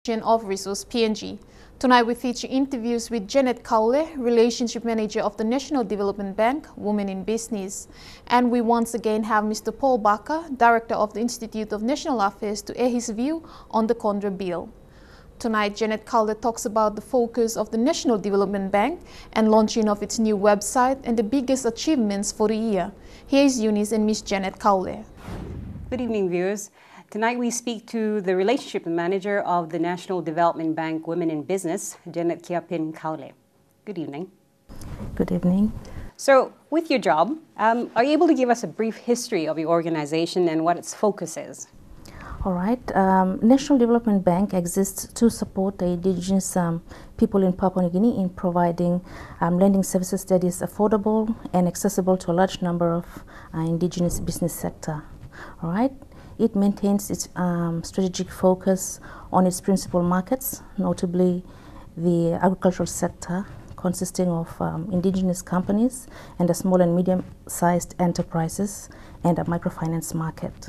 of Resource PNG. Tonight we feature interviews with Janet Kaule, Relationship Manager of the National Development Bank, Women in Business. And we once again have Mr. Paul Barker, Director of the Institute of National Affairs, to air his view on the Contra Bill. Tonight, Janet Kaule talks about the focus of the National Development Bank and launching of its new website and the biggest achievements for the year. Here is Eunice and Miss Janet Kaule. Good evening, viewers. Tonight we speak to the Relationship Manager of the National Development Bank Women in Business, Janet Kaule. Good evening. Good evening. So, with your job, are you able to give us a brief history of your organization and what its focus is? All right. National Development Bank exists to support the indigenous people in Papua New Guinea in providing lending services that is affordable and accessible to a large number of indigenous business sector. All right. It maintains its strategic focus on its principal markets, notably the agricultural sector, consisting of indigenous companies and the small and medium-sized enterprises and a microfinance market.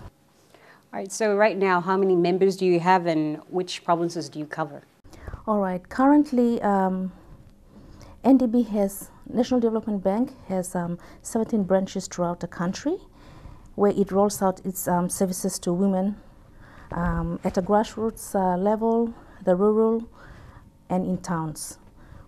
All right, so right now, how many members do you have and which provinces do you cover? All right, currently National Development Bank has 17 branches throughout the country, where it rolls out its services to women at a grassroots level, the rural, and in towns.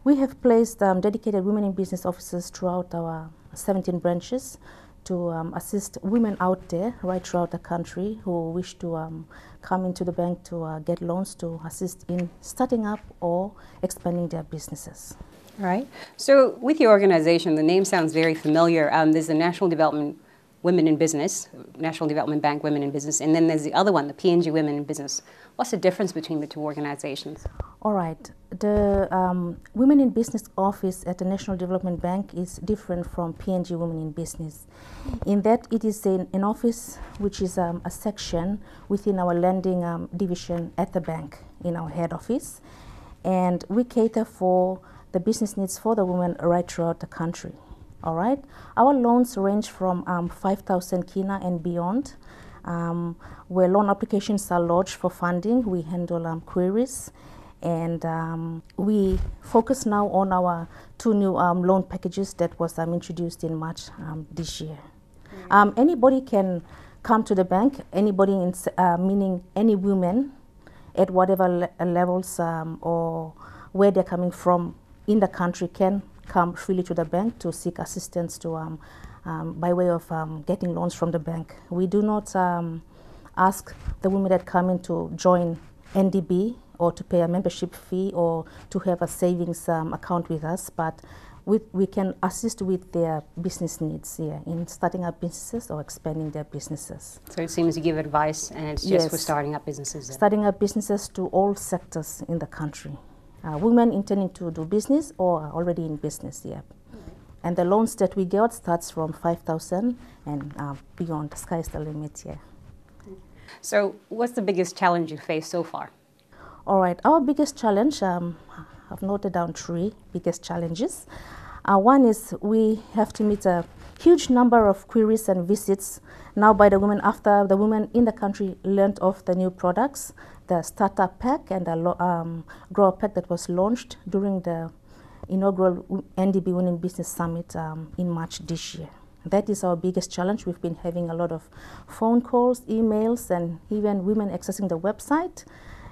We have placed dedicated women in business officers throughout our 17 branches to assist women out there right throughout the country who wish to come into the bank to get loans to assist in starting up or expanding their businesses. Right. So with your organization, the name sounds very familiar. There's the National Development Women in Business, National Development Bank Women in Business, and then there's the other one, the PNG Women in Business. What's the difference between the two organizations? All right. The Women in Business office at the National Development Bank is different from PNG Women in Business in that it is an office which is a section within our lending division at the bank in our head office, and we cater for the business needs for the women right throughout the country. All right. Our loans range from 5,000 kina and beyond. Where loan applications are lodged for funding, we handle queries, and we focus now on our two new loan packages that was introduced in March this year. Anybody can come to the bank. Anybody, meaning any women at whatever levels or where they're coming from in the country, can come freely to the bank to seek assistance to by way of getting loans from the bank. We do not ask the women that come in to join NDB or to pay a membership fee or to have a savings account with us, but we can assist with their business needs here in starting up businesses or expanding their businesses. So it seems you give advice and it's just for starting up businesses then. Starting up businesses to all sectors in the country. Women intending to do business or are already in business, yeah. And the loans that we get starts from 5,000 and beyond. The sky is the limit, yeah. So what's the biggest challenge you faced so far? All right, our biggest challenge, I've noted down 3 biggest challenges. One is we have to meet a huge number of queries and visits now by the women after the women in the country learned of the new products, the startup pack and the grower pack that was launched during the inaugural NDB Women in Business Summit in March this year. That is our biggest challenge. We've been having a lot of phone calls, emails, and even women accessing the website,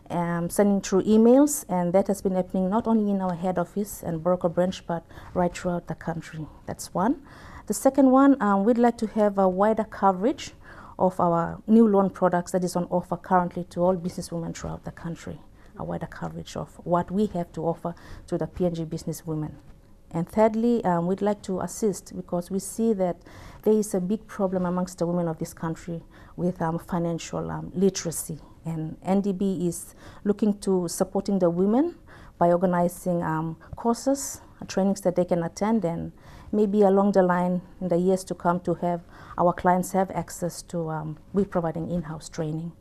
sending through emails, and that has been happening not only in our head office and broker branch, but right throughout the country. That's one. The second one, we'd like to have a wider coverage of our new loan products that is on offer currently to all businesswomen throughout the country, a wider coverage of what we have to offer to the PNG business women. And thirdly, we'd like to assist because we see that there is a big problem amongst the women of this country with financial literacy. And NDB is looking to supporting the women by organizing courses, trainings that they can attend, and maybe along the line in the years to come to have our clients have access to, we're providing in-house training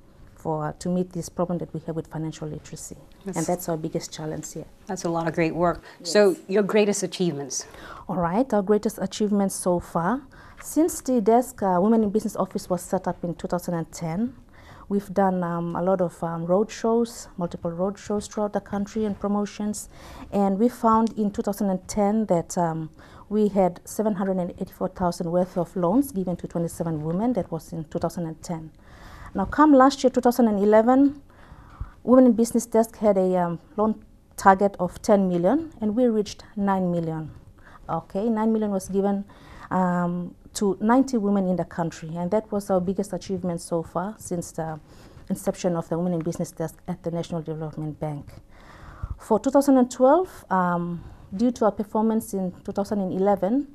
to meet this problem that we have with financial literacy. And that's our biggest challenge here. That's a lot of great work. Yes. So your greatest achievements? All right, our greatest achievements so far. Since the desk Women in Business office was set up in 2010, We've done a lot of road shows, multiple road shows throughout the country and promotions. And we found in 2010 that we had 784,000 worth of loans given to 27 women. That was in 2010. Now, come last year, 2011, Women in Business Desk had a loan target of 10 million, and we reached 9 million. Okay, 9 million was given to 90 women in the country, and that was our biggest achievement so far since the inception of the Women in Business Desk at the National Development Bank. For 2012, due to our performance in 2011,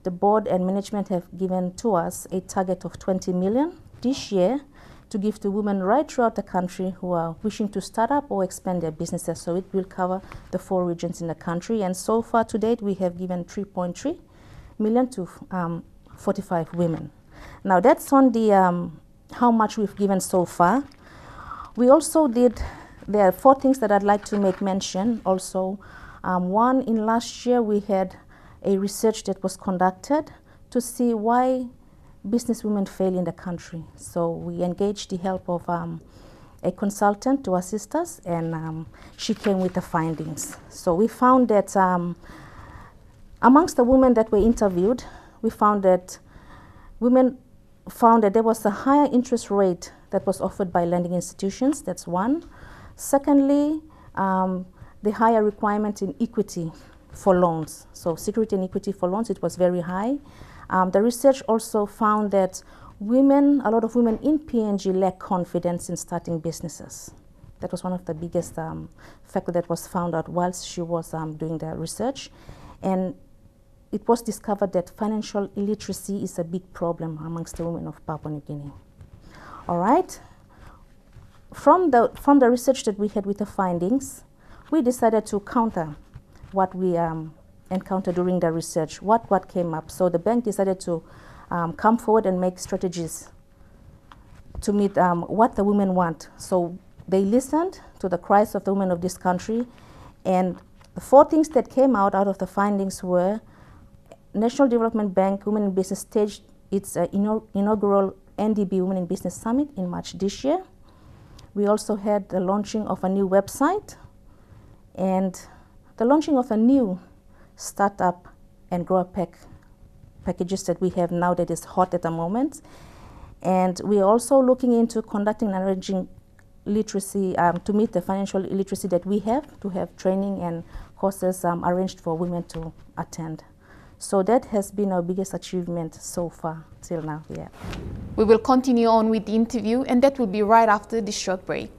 the board and management have given to us a target of 20 million this year to give to women right throughout the country who are wishing to start up or expand their businesses. So it will cover the 4 regions in the country. And so far to date, we have given 3.3 million to 45 women. Now that's on the how much we've given so far. We also did, there are 4 things that I'd like to make mention also. One, in last year we had a research that was conducted to see why businesswomen fail in the country. So we engaged the help of a consultant to assist us, and she came with the findings. So we found that amongst the women that were interviewed, we found that women found that there was a higher interest rate that was offered by lending institutions. That's one. Secondly, the higher requirement in equity for loans. So security and equity for loans, it was very high. The research also found that women, a lot of women in PNG lack confidence in starting businesses. That was one of the biggest factors that was found out whilst she was doing the research. And it was discovered that financial illiteracy is a big problem amongst the women of Papua New Guinea. All right. From the research that we had with the findings, we decided to counter what we encountered during the research, what came up. So the bank decided to come forward and make strategies to meet what the women want. So they listened to the cries of the women of this country, and the 4 things that came out of the findings were National Development Bank Women in Business staged its inaugural NDB Women in Business Summit in March this year. We also had the launching of a new website and the launching of a new startup and grower packages that we have now that is hot at the moment. And we're also looking into conducting and arranging literacy to meet the financial illiteracy that we have, to have training and courses arranged for women to attend. So that has been our biggest achievement so far till now. Yeah. We will continue on with the interview, and that will be right after this short break.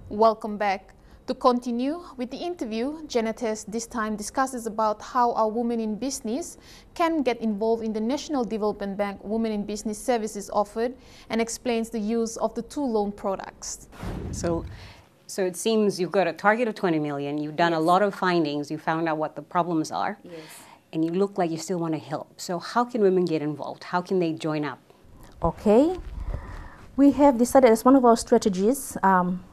Welcome back. To continue with the interview, Janet this time discusses about how our women in business can get involved in the National Development Bank Women in Business services offered, and explains the use of the 2 loan products. So it seems you've got a target of 20 million, you've done a lot of findings, you found out what the problems are, and you look like you still want to help. So how can women get involved? How can they join up? Okay. We have decided as one of our strategies,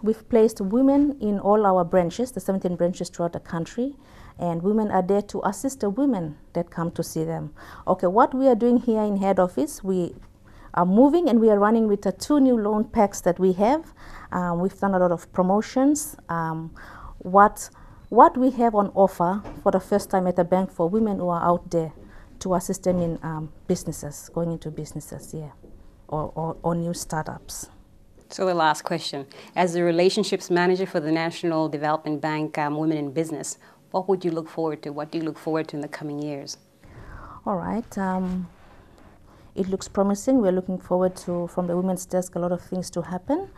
we've placed women in all our branches, the 17 branches throughout the country, and women are there to assist the women that come to see them. Okay, what we are doing here in head office, we are moving and we are running with the 2 new loan packs that we have. We've done a lot of promotions. What we have on offer for the first time at the bank for women who are out there to assist them in businesses, going into businesses, or new startups. So the last question, as the relationships manager for the National Development Bank Women in Business, what would you look forward to? What do you look forward to in the coming years? All right. It looks promising. We're looking forward to, from the Women's Desk, a lot of things to happen.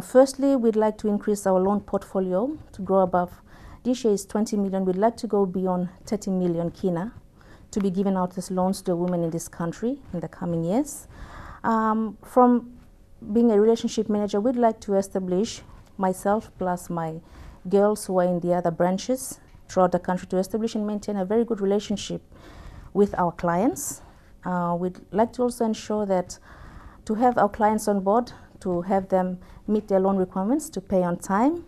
Firstly, we'd like to increase our loan portfolio to grow above. This year is 20 million. We'd like to go beyond 30 million kina to be given out as loans to women in this country in the coming years. From being a relationship manager, we'd like to establish, myself plus my girls who are in the other branches throughout the country, to establish and maintain a very good relationship with our clients. We'd like to also ensure that to have our clients on board, to have them meet their loan requirements, to pay on time.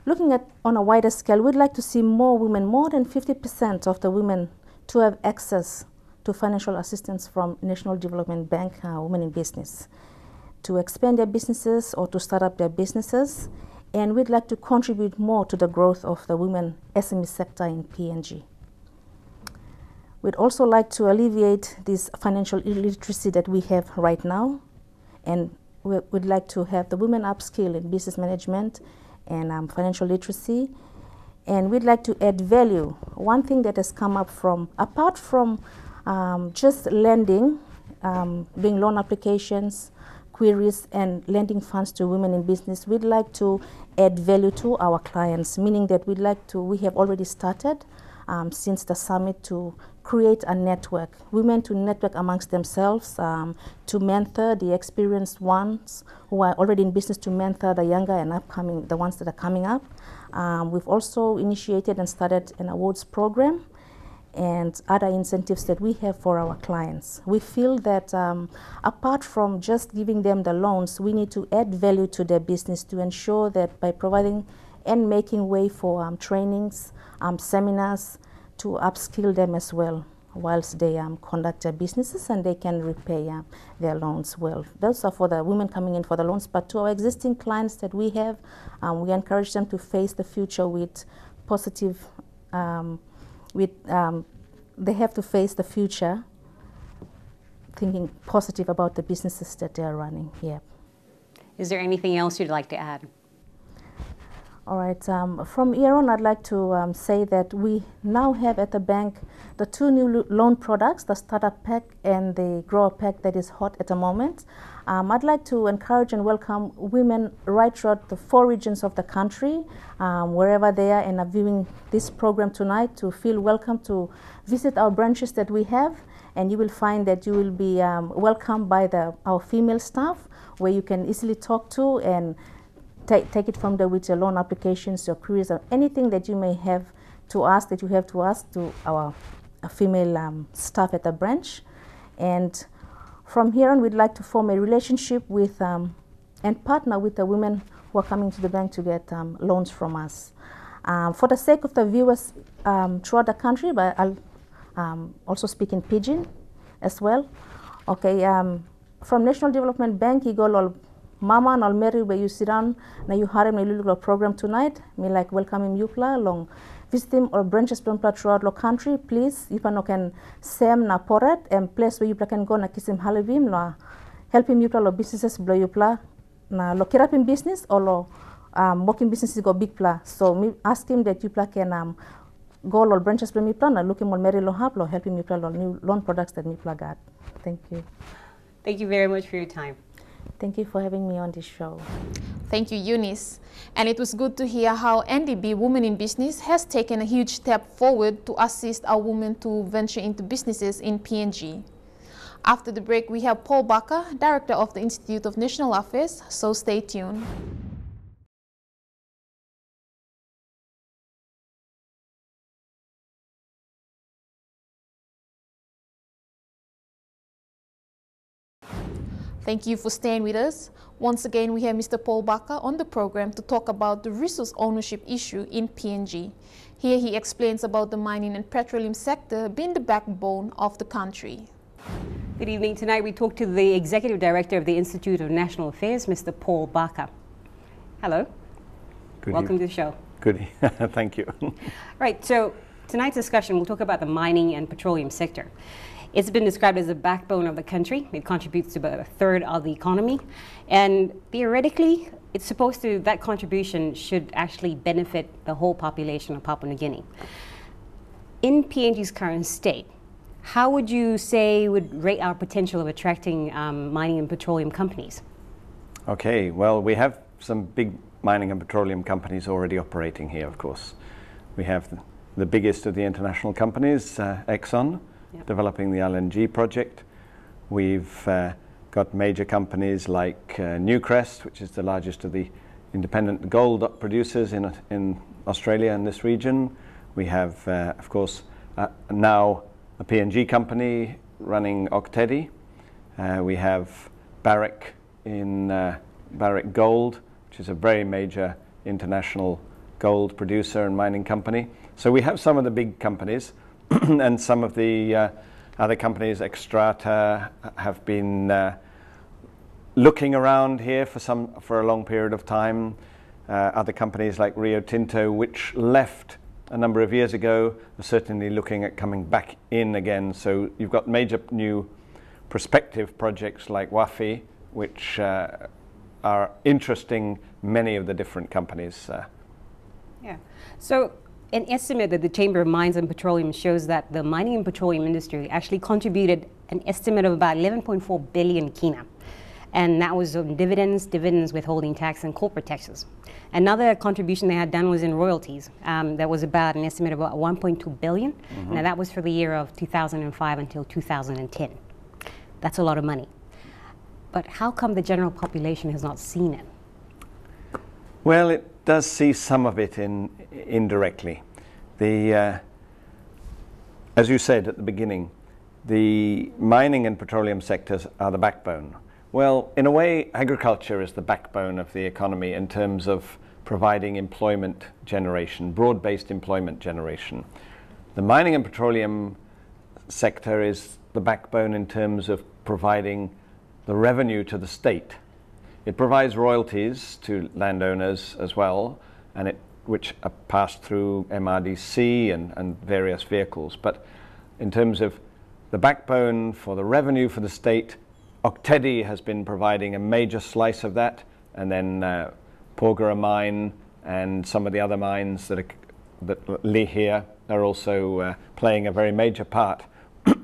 Looking at on a wider scale, we'd like to see more women, more than 50% of the women to have access to financial assistance from National Development Bank Women in Business, to expand their businesses or to start up their businesses. And we'd like to contribute more to the growth of the women SME sector in PNG. We'd also like to alleviate this financial illiteracy that we have right now, and we'd like to have the women upskill in business management and financial literacy. And we'd like to add value. One thing that has come up apart from just lending, doing loan applications, queries, and lending funds to women in business, we'd like to add value to our clients, meaning that we have already started since the summit to create a network, women to network amongst themselves, to mentor the experienced ones who are already in business, to mentor the younger and upcoming, the ones that are coming up. We've also initiated and started an awards program and other incentives that we have for our clients. We feel that apart from just giving them the loans, we need to add value to their business to ensure that by providing and making way for trainings, seminars, to upskill them as well whilst they conduct their businesses, and they can repay their loans well. Those are for the women coming in for the loans, but to our existing clients that we have, we encourage them to face the future with positive, they have to face the future thinking positive about the businesses that they are running here. Is there anything else you'd like to add? All right, from here on, I'd like to say that we now have at the bank the two new loan products, the Startup Pack and the Grower Pack that is hot at the moment. I'd like to encourage and welcome women right throughout the 4 regions of the country, wherever they are and are viewing this program tonight, to feel welcome to visit our branches that we have, and you will find that you will be welcomed by our female staff, where you can easily talk to and take it from there with your loan applications, your queries, or anything that you may have to ask, to our female staff at the branch. And from here on, we'd like to form a relationship with and partner with the women who are coming to the bank to get loans from us. For the sake of the viewers throughout the country, but I'll also speak in Pidgin as well. Okay, from National Development Bank, Igol Mama and Mary, where you sit down, na you harem na ilulu program tonight. Me like welcoming you long visit him or branches throughout the country. Please, you can sem na poret and place where you can go na kisim halivim na help him you lo businesses blow you na lo kirapin business or lo working businesses go big pla. So me ask him that you can go lo branches me plan na look him on Mary lo help him you lo new loan products that me got. Thank you. Thank you very much for your time. Thank you for having me on this show. Thank you, Eunice. And it was good to hear how NDB Women in Business has taken a huge step forward to assist our women to venture into businesses in PNG. After the break, we have Paul Baca, Director of the Institute of National Affairs, so stay tuned. Thank you for staying with us. Once again, we have Mr. Paul Baca on the program to talk about the resource ownership issue in PNG. Here he explains about the mining and petroleum sector being the backbone of the country. Good evening. Tonight we talk to the Executive Director of the Institute of National Affairs, Mr. Paul Baca. Hello. Good Welcome to the show. Good. Thank you. Right. So tonight's discussion, we'll talk about the mining and petroleum sector. It's been described as the backbone of the country. It contributes to about 1/3 of the economy. And theoretically, it's supposed to, that contribution should actually benefit the whole population of Papua New Guinea. In PNG's current state, how would you say would rate our potential of attracting mining and petroleum companies? Okay, well, we have some big mining and petroleum companies already operating here, of course. We have the biggest of the international companies, Exxon, yep, developing the LNG project. We've got major companies like Newcrest, which is the largest of the independent gold producers in Australia and this region. We have, of course, now a PNG company running Octedi. We have Barrick in Barrick Gold, which is a very major international gold producer and mining company. So we have some of the big companies, and some of the other companies, Xstrata, have been looking around here for a long period of time. Other companies like Rio Tinto, which left a number of years ago, are certainly looking at coming back in again. So you've got major new prospective projects like WAFI, which are interesting many of the different companies. Yeah. So an estimate that the Chamber of Mines and Petroleum shows that the mining and petroleum industry actually contributed an estimate of about 11.4 billion kina. And that was on dividends, withholding tax, and corporate taxes. Another contribution they had done was in royalties. That was about an estimate of about 1.2 billion. Mm-hmm. Now that was for the year of 2005 until 2010. That's a lot of money. But how come the general population has not seen it? Well, it does see some of it indirectly. As you said at the beginning, the mining and petroleum sectors are the backbone. Well, in a way, agriculture is the backbone of the economy in terms of providing employment generation, broad-based employment generation. The mining and petroleum sector is the backbone in terms of providing the revenue to the state. It provides royalties to landowners as well, and which are passed through MRDC and various vehicles. But in terms of the backbone for the revenue for the state, Oktedi has been providing a major slice of that, and then Porgera mine and some of the other mines that Lihir are also playing a very major part.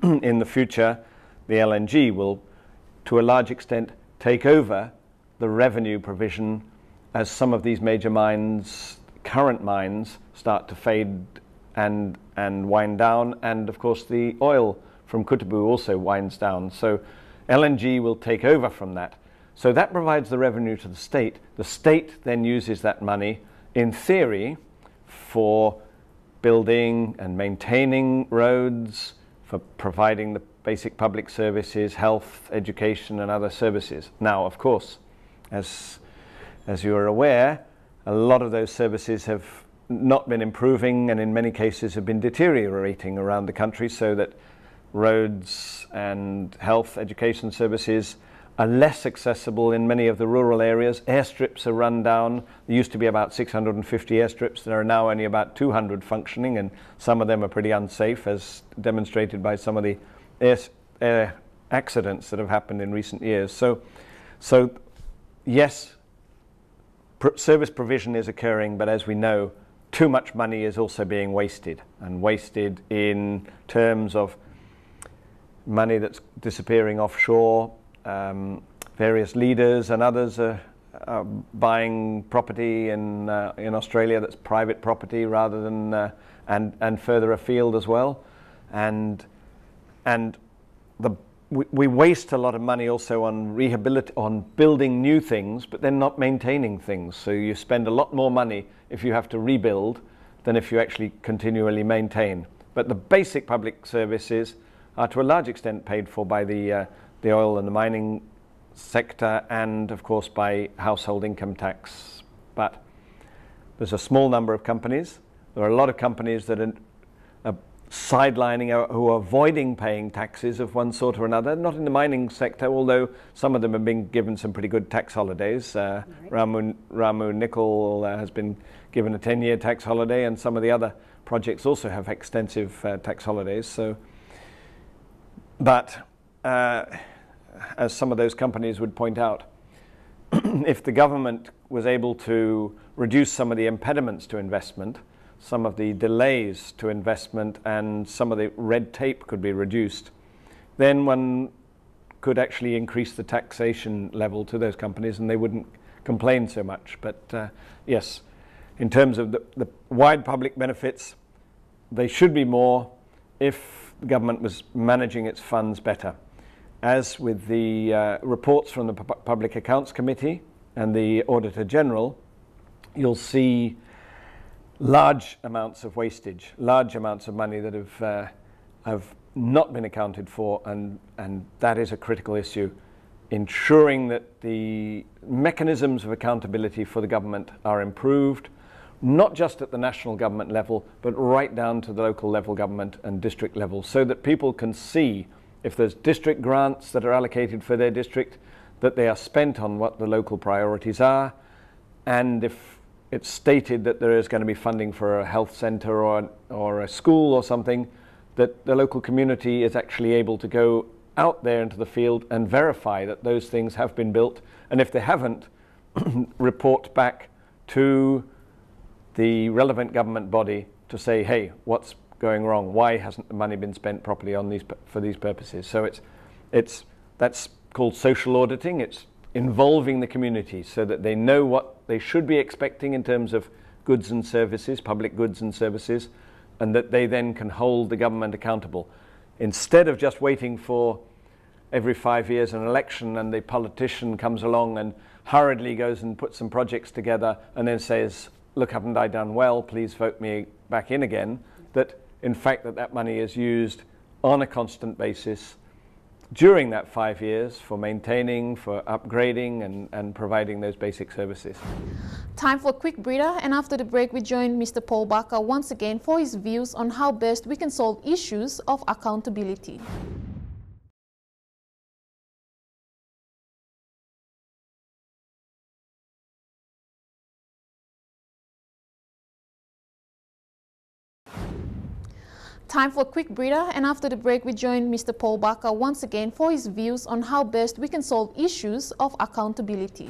In the future, the LNG will, to a large extent, take over the revenue provision as some of these major mines, current mines, start to fade and wind down, and of course the oil from Kutubu also winds down. So LNG will take over from that. So that provides the revenue to the state. The state then uses that money, in theory, for building and maintaining roads, for providing the basic public services, health, education, and other services. Now, of course, as you are aware, a lot of those services have not been improving, and in many cases have been deteriorating around the country, so that roads and health education services are less accessible in many of the rural areas. Airstrips are run down. There used to be about 650 airstrips. There are now only about 200 functioning, and some of them are pretty unsafe, as demonstrated by some of the air accidents that have happened in recent years. So yes, service provision is occurring, but as we know, too much money is also being wasted, and wasted in terms of money that's disappearing offshore. Various leaders and others are buying property in Australia that's private property rather than and further afield as well, and we waste a lot of money also on building new things, but then not maintaining things. So you spend a lot more money if you have to rebuild than if you actually continually maintain. But the basic public services are to a large extent paid for by the oil and the mining sector, and of course by household income tax. But there's a small number of companies. There are a lot of companies that are sidelining, who are avoiding paying taxes of one sort or another. Not in the mining sector, although some of them have been given some pretty good tax holidays. Right. Ramu Nickel has been given a 10-year tax holiday, and some of the other projects also have extensive tax holidays. So. But as some of those companies would point out, if the government was able to reduce some of the impediments to investment, some of the delays to investment, and some of the red tape could be reduced, then one could actually increase the taxation level to those companies and they wouldn't complain so much. But yes, in terms of the wide public benefits, they should be more if the government was managing its funds better. As with the reports from the Public Accounts Committee and the Auditor General, you'll see large amounts of wastage, large amounts of money that have not been accounted for, and that is a critical issue. Ensuring that the mechanisms of accountability for the government are improved, not just at the national government level, but right down to the local level government and district level, so that people can see if there's district grants that are allocated for their district, that they are spent on what the local priorities are, and if it's stated that there is going to be funding for a health centre or a school or something, that the local community is actually able to go out there into the field and verify that those things have been built, and if they haven't, report back to the relevant government body to say, hey, what's going wrong? Why hasn't the money been spent properly on for these purposes? So that's called social auditing. It's involving the community so that they know what they should be expecting in terms of goods and services, public goods and services, and that they then can hold the government accountable. Instead of just waiting for every 5 years an election and the politician comes along and hurriedly goes and puts some projects together and then says, look, haven't I done well, please vote me back in again, that in fact that money is used on a constant basis during that 5 years for maintaining, for upgrading and providing those basic services. Time for a quick breather, and after the break we join Mr. Paul Barker once again for his views on how best we can solve issues of accountability. Time for a quick breather, and after the break we join Mr. Paul Barker once again for his views on how best we can solve issues of accountability.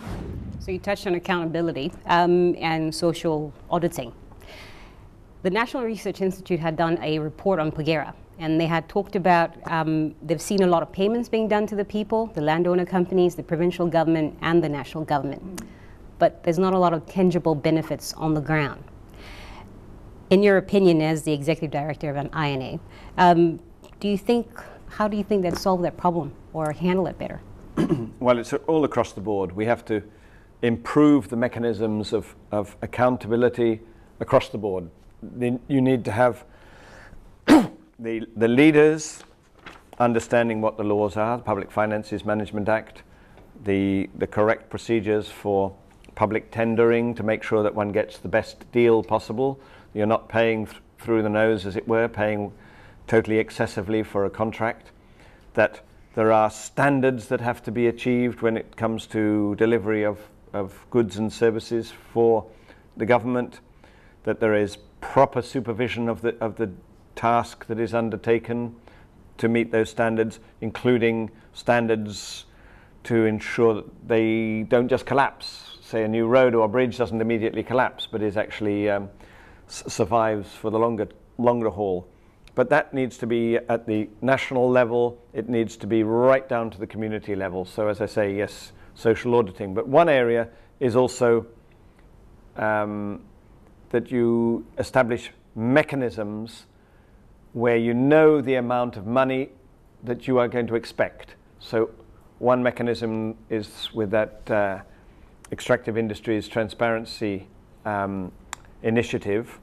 So you touched on accountability and social auditing. The National Research Institute had done a report on Pagera, and they had talked about they've seen a lot of payments being done to the people, the landowner companies, the provincial government and the national government. But there's not a lot of tangible benefits on the ground. In your opinion, as the executive director of an INA, how do you think they'd solve that problem or handle it better? Well, it's all across the board. We have to improve the mechanisms of accountability across the board. You need to have the leaders understanding what the laws are, the Public Finances Management Act, the correct procedures for public tendering to make sure that one gets the best deal possible. You're not paying through the nose, as it were, paying totally excessively for a contract, that there are standards that have to be achieved when it comes to delivery of goods and services for the government, that there is proper supervision of the task that is undertaken to meet those standards, including standards to ensure that they don't just collapse. Say a new road or a bridge doesn't immediately collapse, but is actually survives for the longer haul. But that needs to be at the national level. It needs to be right down to the community level. So as I say, yes, social auditing. But one area is also that you establish mechanisms where you know the amount of money that you are going to expect. So one mechanism is with that Extractive Industries Transparency initiative,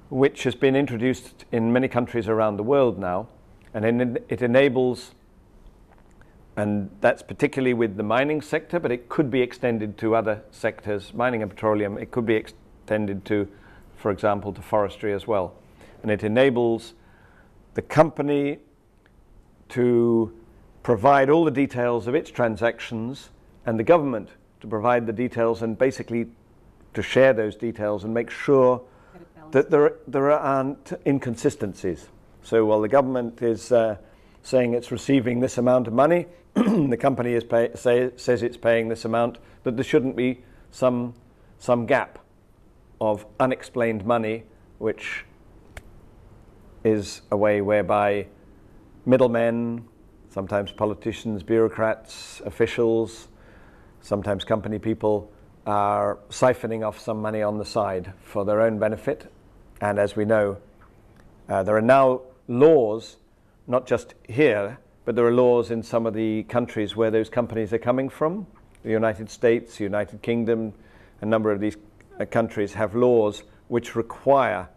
which has been introduced in many countries around the world now, and it enables, and that's particularly with the mining sector, but it could be extended to other sectors, mining and petroleum. It could be extended to, for example, to forestry as well. And it enables the company to provide all the details of its transactions and the government to provide the details and basically to share those details and make sure that there aren't inconsistencies. So while the government is saying it's receiving this amount of money, the company is says it's paying this amount, that there shouldn't be some gap of unexplained money, which is a way whereby middlemen, sometimes politicians, bureaucrats, officials, sometimes company people, are siphoning off some money on the side for their own benefit. And as we know, there are now laws, not just here, but there are laws in some of the countries where those companies are coming from. The United States, the United Kingdom, a number of these countries have laws which require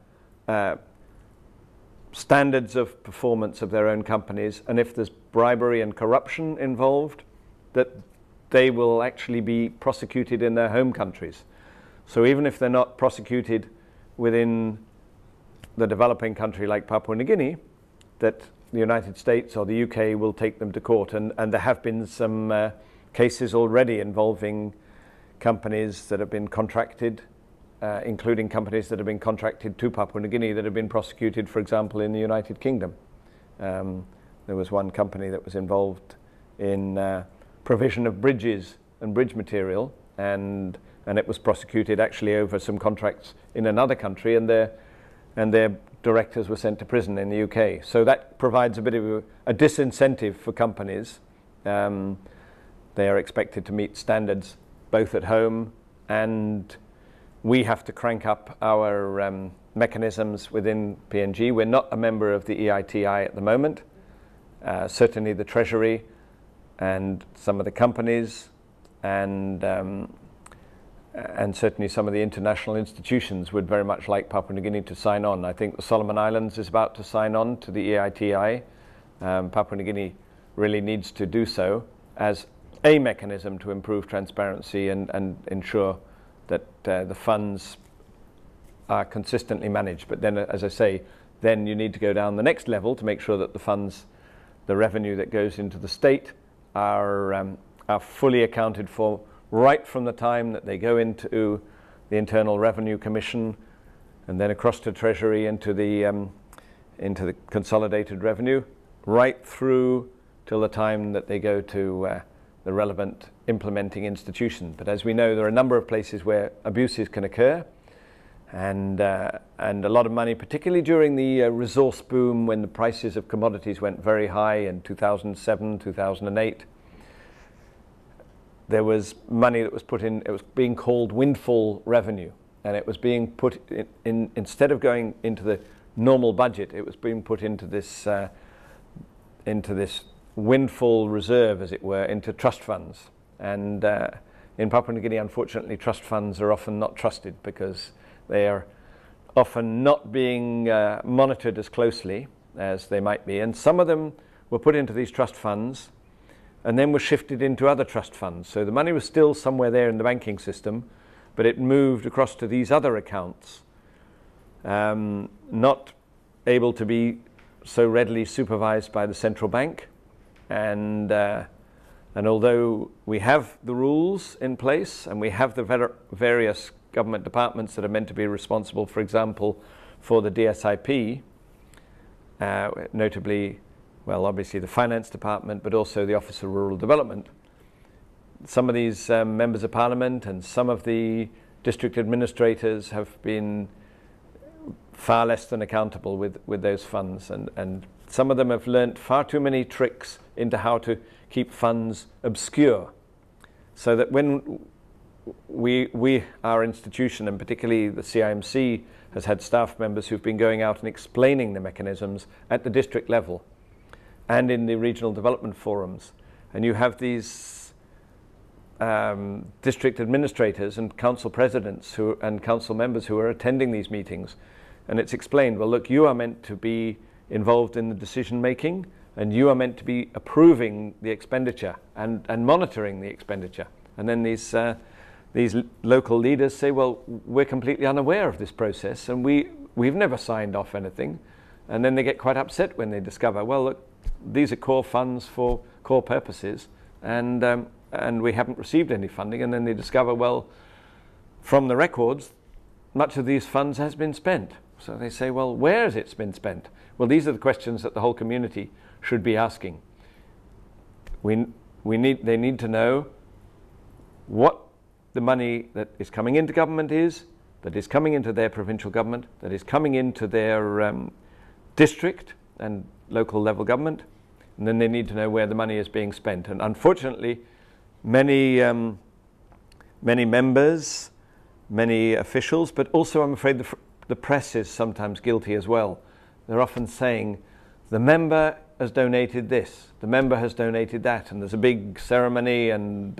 standards of performance of their own companies, and if there's bribery and corruption involved, that they will actually be prosecuted in their home countries. So even if they're not prosecuted within the developing country like Papua New Guinea, that the United States or the UK will take them to court. And there have been some cases already involving companies that have been contracted, including companies that have been contracted to Papua New Guinea that have been prosecuted, for example, in the United Kingdom. There was one company that was involved in provision of bridges and bridge material, and it was prosecuted actually over some contracts in another country, and their directors were sent to prison in the UK. So that provides a bit of a disincentive for companies. They are expected to meet standards both at home, and we have to crank up our mechanisms within PNG. We're not a member of the EITI at the moment. Certainly the Treasury and some of the companies and certainly some of the international institutions would very much like Papua New Guinea to sign on. I think the Solomon Islands is about to sign on to the EITI. Papua New Guinea really needs to do so as a mechanism to improve transparency and ensure that the funds are consistently managed. But then, as I say, then you need to go down the next level to make sure that the funds, the revenue that goes into the state are fully accounted for right from the time that they go into the Internal Revenue Commission and then across to Treasury into the consolidated revenue, right through till the time that they go to the relevant implementing institution. But as we know, there are a number of places where abuses can occur, and a lot of money, particularly during the resource boom when the prices of commodities went very high in 2007, 2008. There was money that was put in, it was being called windfall revenue, and it was being put in instead of going into the normal budget, it was being put into this windfall reserve, as it were, into trust funds. And in Papua New Guinea, unfortunately, trust funds are often not trusted because they are often not being monitored as closely as they might be. And some of them were put into these trust funds and then were shifted into other trust funds. So the money was still somewhere there in the banking system, but it moved across to these other accounts, not able to be so readily supervised by the central bank. And although we have the rules in place and we have the various government departments that are meant to be responsible, for example, for the DSIP, notably, well, obviously the Finance Department, but also the Office of Rural Development, some of these members of Parliament and some of the district administrators have been far less than accountable with those funds, and some of them have learnt far too many tricks into how to keep funds obscure, so that when our institution, and particularly the CIMC, has had staff members who've been going out and explaining the mechanisms at the district level and in the regional development forums, and you have these district administrators and council presidents and council members who are attending these meetings, and it's explained, well, look, you are meant to be involved in the decision making, and you are meant to be approving the expenditure and monitoring the expenditure. And then these local leaders say, well, we're completely unaware of this process, and we've never signed off anything. And then they get quite upset when they discover, well, look, these are core funds for core purposes, and we haven't received any funding. And then they discover, well, from the records, much of these funds has been spent. So they say, well, where has it been spent? Well, these are the questions that the whole community should be asking. They need to know what the money that is coming into government is, that is coming into their provincial government, that is coming into their district and local level government, and then they need to know where the money is being spent. And unfortunately, many members, many officials, but also I'm afraid the press is sometimes guilty as well. They're often saying, the member has donated this, the member has donated that, and there's a big ceremony, and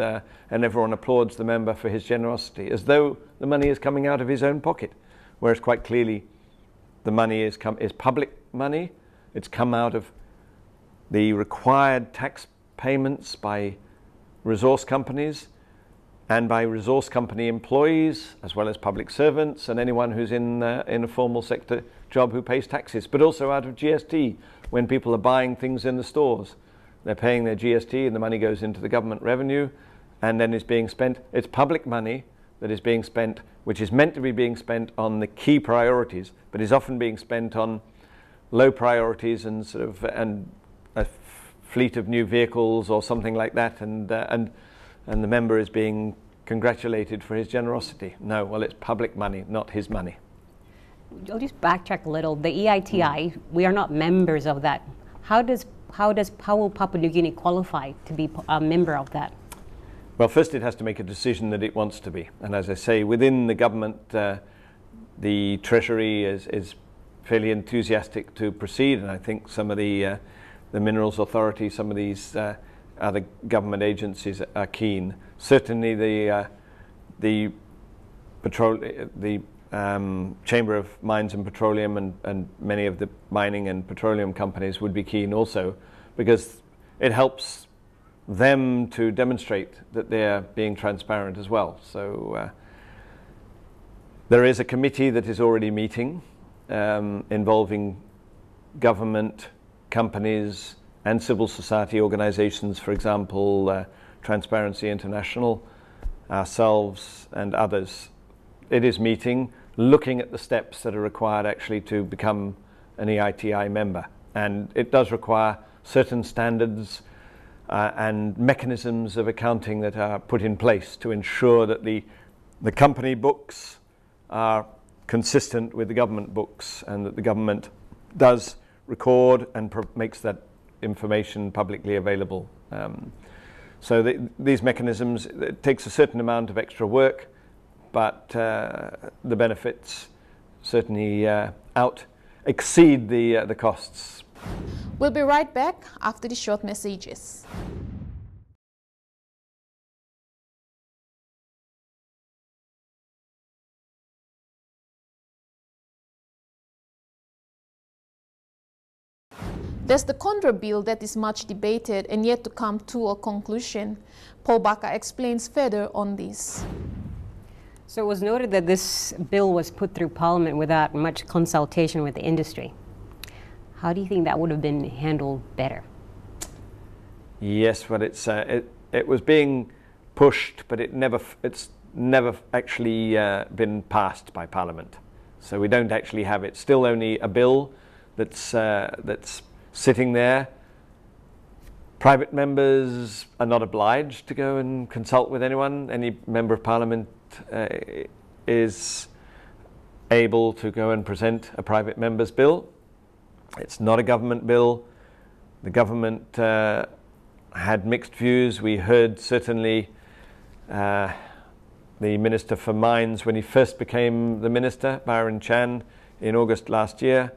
everyone applauds the member for his generosity, as though the money is coming out of his own pocket, whereas quite clearly the money is public money. It's come out of the required tax payments by resource companies, and by resource company employees, as well as public servants and anyone who's in a formal sector job who pays taxes, but also out of GST when people are buying things in the stores. They're paying their GST and the money goes into the government revenue and then is being spent. It's public money that is being spent, which is meant to be being spent on the key priorities, but is often being spent on low priorities and sort of a fleet of new vehicles or something like that, and the member is being congratulated for his generosity. No, well, it's public money, not his money. I'll just backtrack a little. The EITI, we are not members of that. How will Papua New Guinea qualify to be a member of that? Well, first it has to make a decision that it wants to be. And as I say, within the government, the Treasury is fairly enthusiastic to proceed. And I think some of the Minerals Authority, some of these other government agencies are keen. Certainly the Chamber of Mines and Petroleum and many of the mining and petroleum companies would be keen also, because it helps them to demonstrate that they're being transparent as well. So there is a committee that is already meeting involving government, companies and civil society organizations, for example, Transparency International, ourselves and others. It is meeting, looking at the steps that are required actually to become an EITI member. And it does require certain standards and mechanisms of accounting that are put in place to ensure that the company books are consistent with the government books, and that the government does record and makes that information publicly available. So these mechanisms, it takes a certain amount of extra work, but the benefits certainly exceed the costs. We'll be right back after the short messages. There's the Condra bill that is much debated and yet to come to a conclusion. Paul Baca explains further on this. So it was noted that this bill was put through Parliament without much consultation with the industry. How do you think that would have been handled better? Yes, well, it was being pushed, but it's never actually been passed by Parliament. So we don't actually have it. Still only a bill that's sitting there. Private members are not obliged to go and consult with anyone. Any member of Parliament is able to go and present a private member's bill. It's not a government bill. The government had mixed views. We heard certainly the Minister for Mines, when he first became the Minister, Byron Chan, in August last year,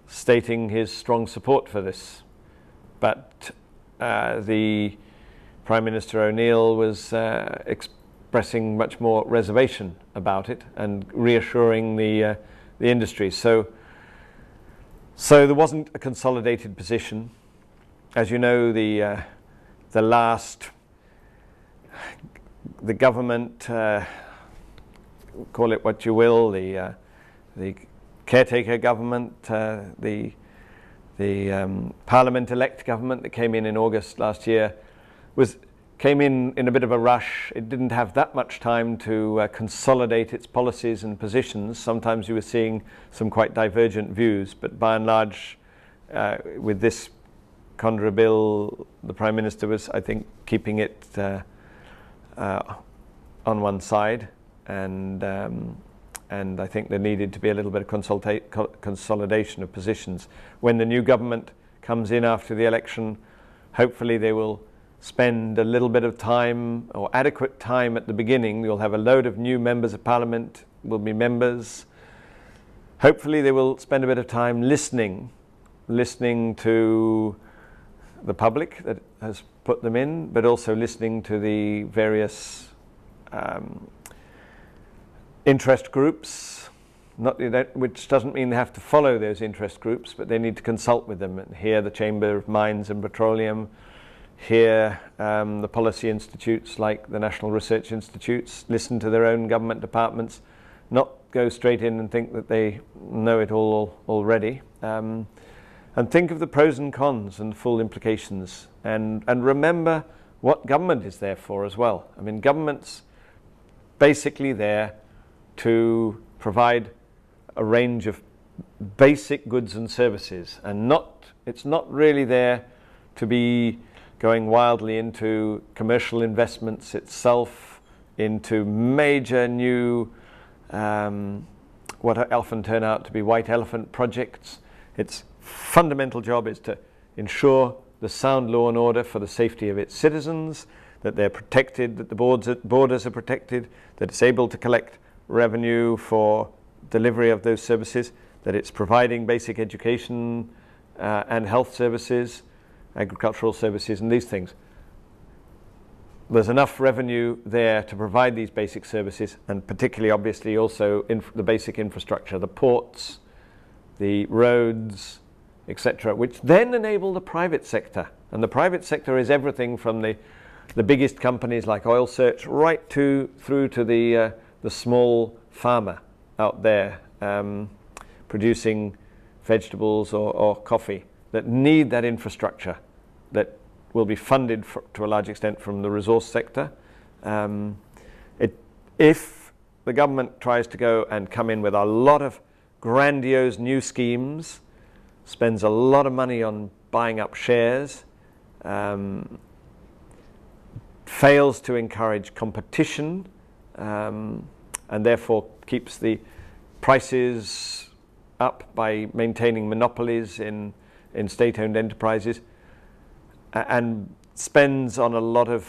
stating his strong support for this. But the Prime Minister O'Neill was expressing much more reservation about it and reassuring the industry. So there wasn't a consolidated position. As you know, the government, call it what you will, the caretaker government, the Parliament-elect government that came in August last year, came in a bit of a rush. It didn't have that much time to consolidate its policies and positions. Sometimes you were seeing some quite divergent views, but by and large, with this Condra bill, the Prime Minister was, I think, keeping it on one side, and I think there needed to be a little bit of consolidation of positions. When the new government comes in after the election, hopefully they will spend a little bit of time, or adequate time at the beginning. You'll have a load of new members of Parliament, will be members. Hopefully they will spend a bit of time listening to the public that has put them in, but also listening to the various interest groups, which doesn't mean they have to follow those interest groups, but they need to consult with them and hear the Chamber of Mines and Petroleum, hear the policy institutes like the National Research Institutes, listen to their own government departments, not go straight in and think that they know it all already, and think of the pros and cons and full implications, and remember what government is there for as well. I mean, government's basically there to provide a range of basic goods and services, and it's not really there to be going wildly into commercial investments itself, into major new what often turn out to be white elephant projects. Its fundamental job is to ensure the sound law and order for the safety of its citizens, that they're protected, that the borders are protected, that it's able to collect revenue for delivery of those services, that it's providing basic education and health services, agricultural services, and these things. There's enough revenue there to provide these basic services, and particularly, obviously, also the basic infrastructure, the ports, the roads, etc., which then enable the private sector. And the private sector is everything from the biggest companies like Oil Search right through to the small farmer out there producing vegetables or coffee, that need that infrastructure that will be funded to a large extent from the resource sector. If the government tries to go and come in with a lot of grandiose new schemes, spends a lot of money on buying up shares, fails to encourage competition, and therefore keeps the prices up by maintaining monopolies in state-owned enterprises, and spends on a lot of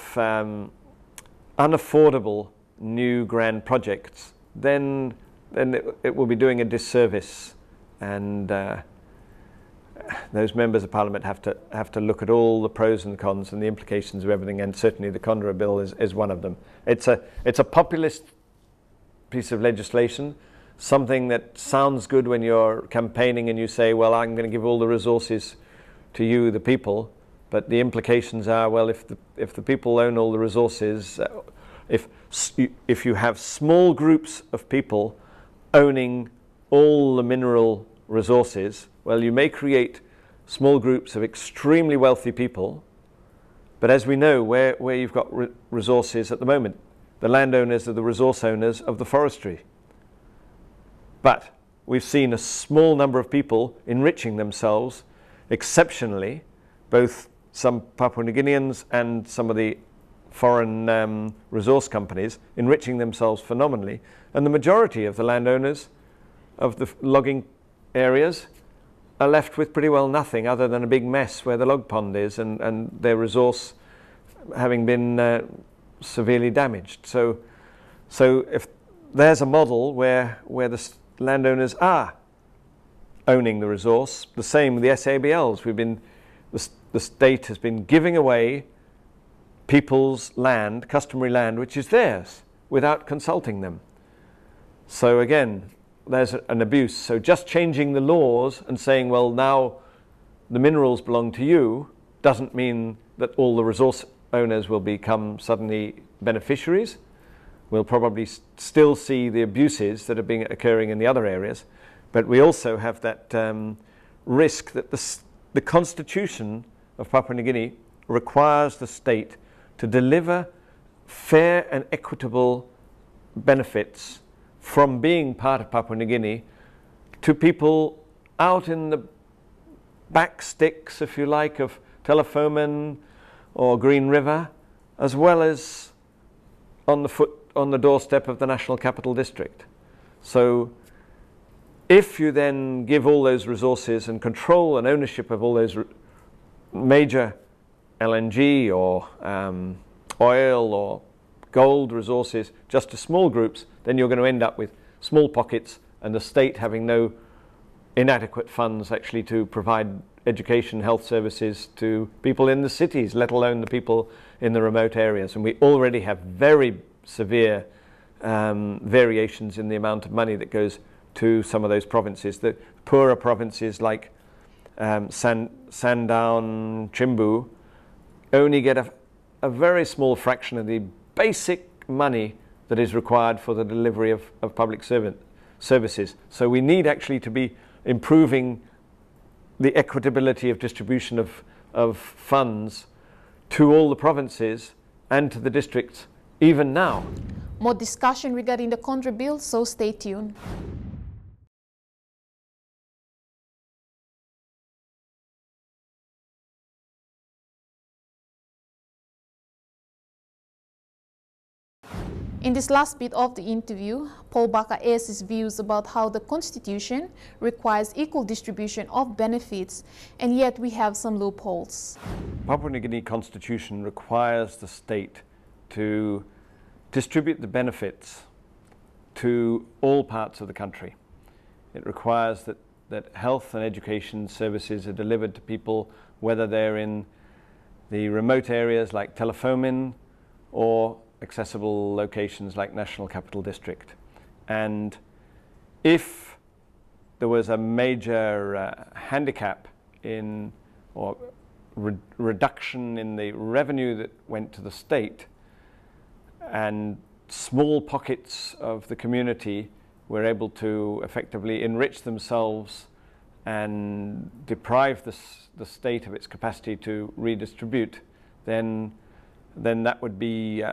unaffordable new grand projects, then it will be doing a disservice, and those members of Parliament have to look at all the pros and cons and the implications of everything, and certainly the Condra Bill is one of them. It's a populist piece of legislation, something that sounds good when you're campaigning and you say, well, I'm going to give all the resources to you, the people, but the implications are, well, if the people own all the resources, if you have small groups of people owning all the mineral resources, well, you may create small groups of extremely wealthy people, but as we know, where you've got resources at the moment, the landowners are the resource owners of the forestry. But we've seen a small number of people enriching themselves exceptionally, both some Papua New Guineans and some of the foreign resource companies enriching themselves phenomenally, and the majority of the landowners of the logging areas are left with pretty well nothing other than a big mess where the log pond is, and their resource having been severely damaged. So if there's a model where the landowners are owning the resource, the same with the SABLs. The state has been giving away people's land, customary land, which is theirs, without consulting them. So again, there's an abuse. So just changing the laws and saying, well, now the minerals belong to you, doesn't mean that all the resource owners will become suddenly beneficiaries. We'll probably still see the abuses that are occurring in the other areas, but we also have that risk that the Constitution of Papua New Guinea requires the state to deliver fair and equitable benefits from being part of Papua New Guinea to people out in the back sticks, if you like, of Telefomen or Green River, as well as on the doorstep of the National Capital District. So if you then give all those resources and control and ownership of all those major LNG or oil or gold resources just to small groups, then you're going to end up with small pockets and the state having no inadequate funds actually to provide education, health services to people in the cities, let alone the people in the remote areas. And we already have very severe variations in the amount of money that goes to some of those provinces. The poorer provinces like Sandown, Chimbu only get a very small fraction of the basic money that is required for the delivery of public services. So we need actually to be improving the equitability of distribution of funds to all the provinces and to the districts even now. More discussion regarding the Contra bill, so stay tuned. In this last bit of the interview, Paul Bakker airs his views about how the Constitution requires equal distribution of benefits, and yet we have some loopholes. Papua New Guinea Constitution requires the state to distribute the benefits to all parts of the country. It requires that health and education services are delivered to people, whether they're in the remote areas like Telefomin or accessible locations like National Capital District. And if there was a major handicap in or reduction in the revenue that went to the state, and small pockets of the community were able to effectively enrich themselves and deprive the state of its capacity to redistribute, then that would be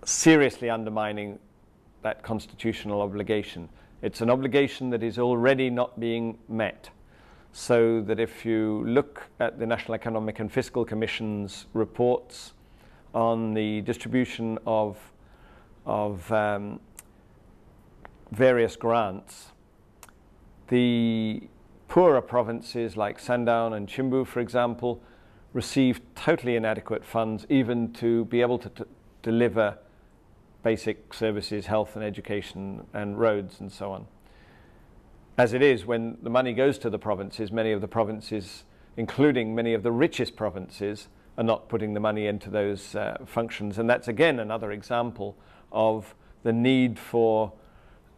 seriously undermining that constitutional obligation. It's an obligation that is already not being met. So that if you look at the National Economic and Fiscal Commission's reports on the distribution of various grants, the poorer provinces like Sandaun and Chimbu, for example, received totally inadequate funds even to be able to deliver basic services, health and education and roads and so on. As it is, when the money goes to the provinces, many of the provinces, including many of the richest provinces, are not putting the money into those functions. And that's again another example of the need for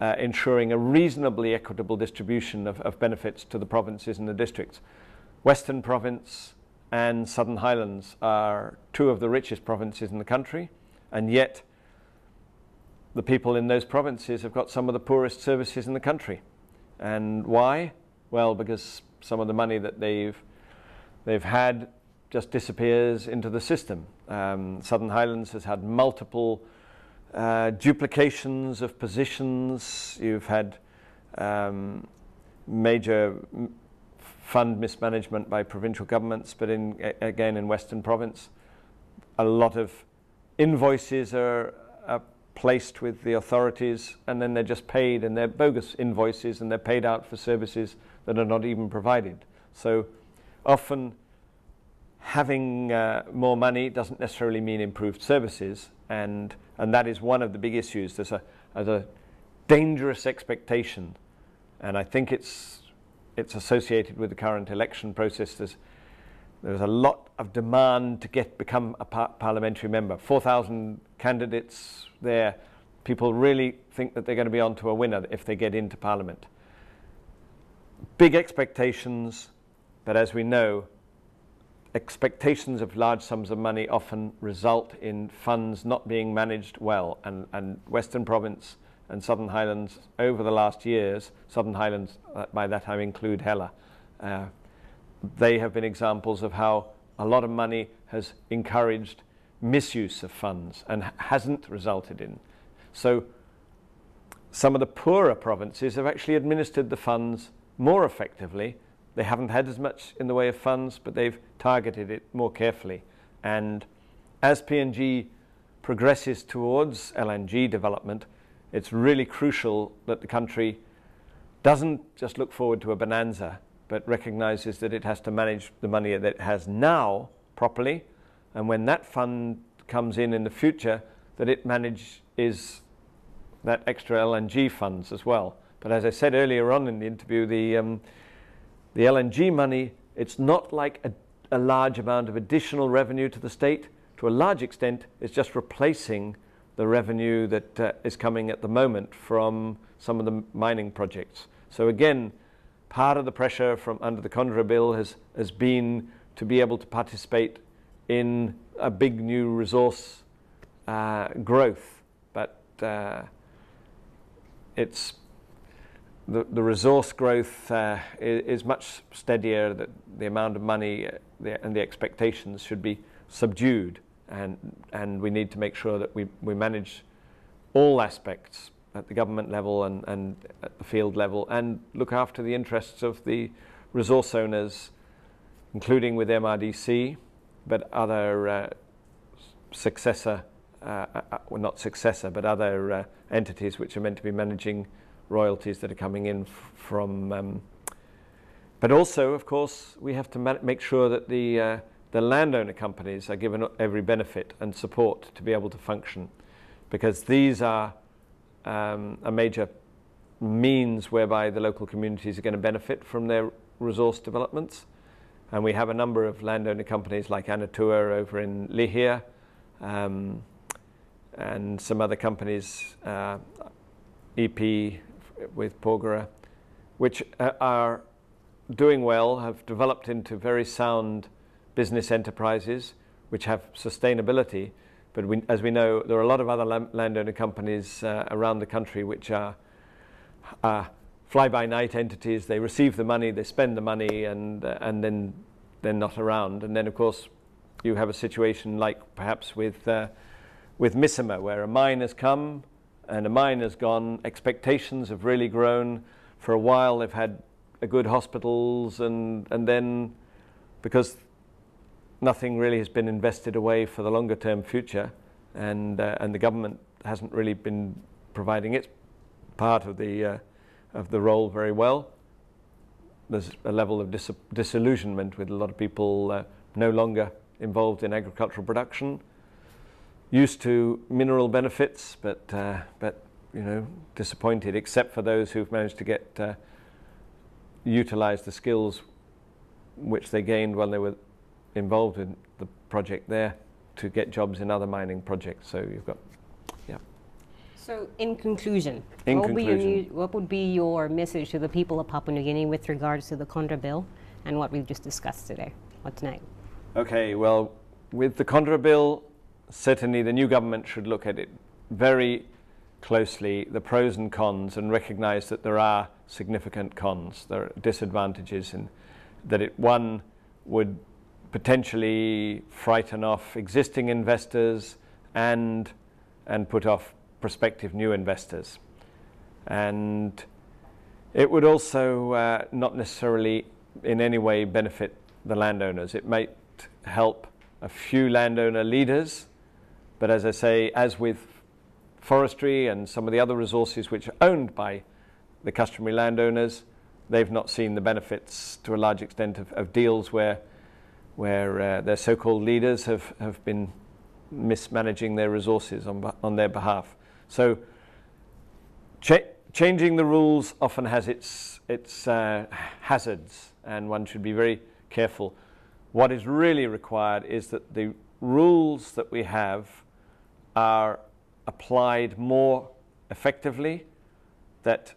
ensuring a reasonably equitable distribution of benefits to the provinces and the districts. Western Province and Southern Highlands are two of the richest provinces in the country, and yet the people in those provinces have got some of the poorest services in the country. And why? Well, because some of the money that they've had just disappears into the system. Southern Highlands has had multiple duplications of positions. You've had major fund mismanagement by provincial governments, but again in Western Province, a lot of invoices are placed with the authorities, and then they're just paid, and they're bogus invoices, and they're paid out for services that are not even provided. So often having more money doesn't necessarily mean improved services, and that is one of the big issues. There's a dangerous expectation, and I think it's associated with the current election process. There's a lot of demand to become a parliamentary member. 4,000 candidates there. People really think that they're going to be onto a winner if they get into Parliament. Big expectations, but as we know, expectations of large sums of money often result in funds not being managed well. And Western Province and Southern Highlands over the last years, Southern Highlands, by that I include Hela, they have been examples of how a lot of money has encouraged misuse of funds and hasn't resulted in. So some of the poorer provinces have actually administered the funds more effectively. They haven't had as much in the way of funds, but they've targeted it more carefully. And as PNG progresses towards LNG development, it's really crucial that the country doesn't just look forward to a bonanza, but recognizes that it has to manage the money that it has now properly, and when that fund comes in the future, that it manages that extra LNG funds as well. But as I said earlier on in the interview, the LNG money, it's not like a large amount of additional revenue to the state. To a large extent, it's just replacing the revenue that is coming at the moment from some of the mining projects. So again, part of the pressure from under the Contra bill has been to be able to participate in a big new resource growth, but it's the resource growth is much steadier. That the amount of money and the expectations should be subdued, and we need to make sure that we manage all aspects at the government level and at the field level, and look after the interests of the resource owners, including with MRDC, but other successor, well, not successor, but other entities which are meant to be managing royalties that are coming in from. But also, of course, we have to make sure that the landowner companies are given every benefit and support to be able to function, because these are a major means whereby the local communities are going to benefit from their resource developments. And we have a number of landowner companies like Anatua over in Lihir, and some other companies, EP with Porgera, which are doing well, have developed into very sound business enterprises which have sustainability. But as we know, there are a lot of other landowner companies around the country which are fly-by-night entities. They receive the money, they spend the money, and then they're not around. And then, of course, you have a situation like perhaps with Missima, where a mine has come and a mine has gone. Expectations have really grown. For a while, they've had a good hospitals, and then because nothing really has been invested away for the longer-term future, and the government hasn't really been providing its part of the role very well. There's a level of disillusionment with a lot of people no longer involved in agricultural production, used to mineral benefits, but you know, disappointed, except for those who've managed to get utilize the skills which they gained when they were involved in the project there to get jobs in other mining projects. So you've got, yeah. So in conclusion, what would be your message to the people of Papua New Guinea with regards to the Condra Bill and what we've just discussed today or tonight? Okay, well, with the Condra Bill, certainly the new government should look at it very closely, the pros and cons, and recognize that there are significant cons. There are disadvantages in that it, one, would potentially frighten off existing investors and put off prospective new investors. And it would also not necessarily in any way benefit the landowners. It might help a few landowner leaders, but as I say, as with forestry and some of the other resources which are owned by the customary landowners, they've not seen the benefits to a large extent of deals where their so-called leaders have been mismanaging their resources on their behalf. So changing the rules often has its hazards, and one should be very careful. What is really required is that the rules that we have are applied more effectively, that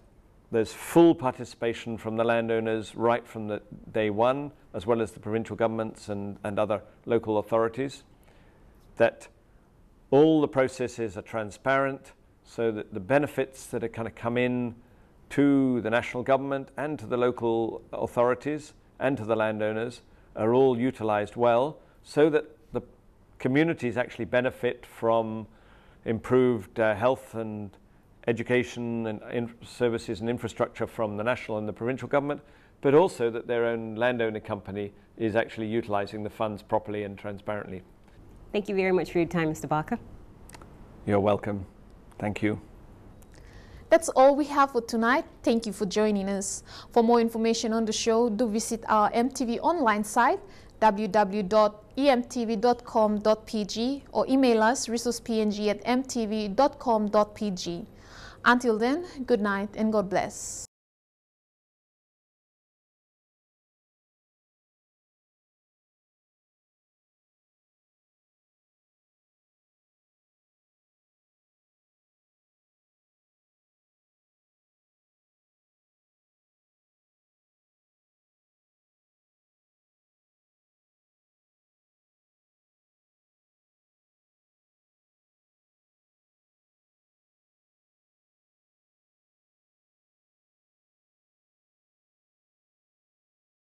there's full participation from the landowners right from the day one, as well as the provincial governments and other local authorities, that all the processes are transparent, so that the benefits that are kind of come in to the national government and to the local authorities and to the landowners are all utilized well, so that the communities actually benefit from improved health and education and services and infrastructure from the national and the provincial government, but also that their own landowner company is actually utilizing the funds properly and transparently. Thank you very much for your time, Mr. Barker. You're welcome. Thank you. That's all we have for tonight. Thank you for joining us. For more information on the show, do visit our MTV online site, www.emtv.com.pg, or email us resourcepng@mtv.com.pg. Until then, good night and God bless.